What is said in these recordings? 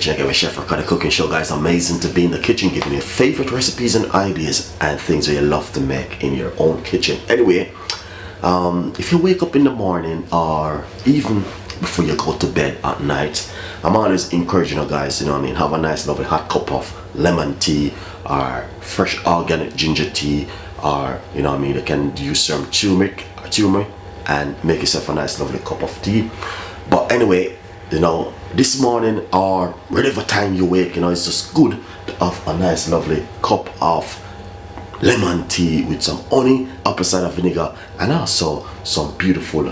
kitchen again with Chef Ricardo cooking show, guys. Amazing to be in the kitchen, giving you favorite recipes and ideas and things that you love to make in your own kitchen. Anyway, if you wake up in the morning or even before you go to bed at night, I'm always encouraging you guys, you know what I mean, have a nice lovely hot cup of lemon tea or fresh organic ginger tea, or you know what I mean, you can use some turmeric and make yourself a nice lovely cup of tea. But anyway, you know, this morning or whatever time you wake, you know, it's just good to have a nice lovely cup of lemon tea with some honey, apple cider vinegar, and also some beautiful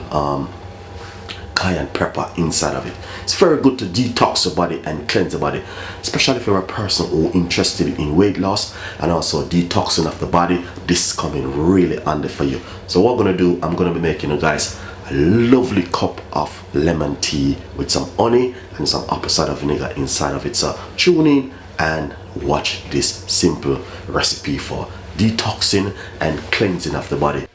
cayenne pepper inside of it. It's very good to detox your body and cleanse the body, especially if you're a person who interested in weight loss and also detoxing of the body. This is coming really handy for you. So what I'm gonna do, I'm gonna be making you guys a lovely cup of lemon tea with some honey and some apple cider vinegar inside of it. So tune in and watch this simple recipe for detoxing and cleansing of the body.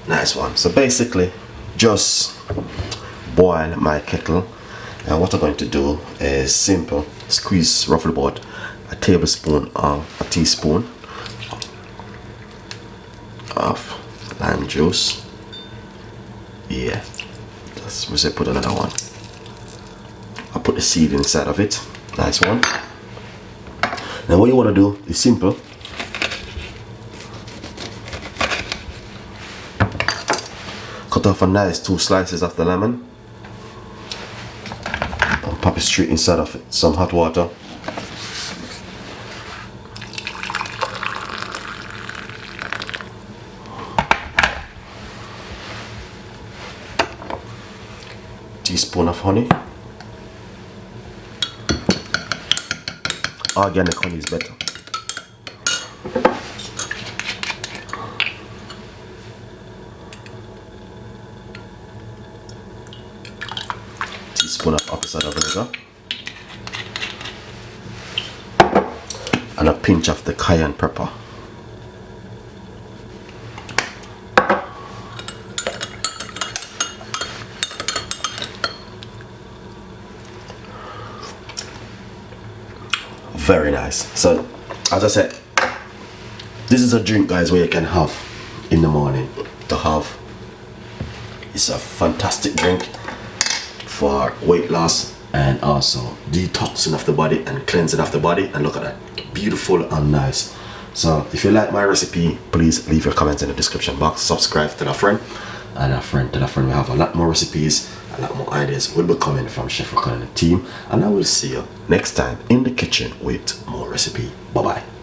Nice one. So basically just boil my kettle, and what I'm going to do is simple: squeeze roughly about a tablespoon or a teaspoon of lime juice. Yeah, that's we say put another one. I'll put the seed inside of it. Nice one. Now what you want to do is simple. Cut off a nice 2 slices of the lemon and pop it straight inside of it. Some hot water. Teaspoon of honey. Organic honey is better. Teaspoon of apple cider vinegar and a pinch of the cayenne pepper. Very nice. So as I said, this is a drink, guys, where you can have in the morning to have. It's a fantastic drink for weight loss and also detoxing of the body and cleansing of the body. And look at that, beautiful and nice. So if you like my recipe, please leave your comments in the description box. Subscribe, tell a friend, and a friend tell a friend. We have a lot more recipes, a lot more ideas will be coming from Chef Ricardo and the team, and I will see you next time in the kitchen with more recipe. Bye bye.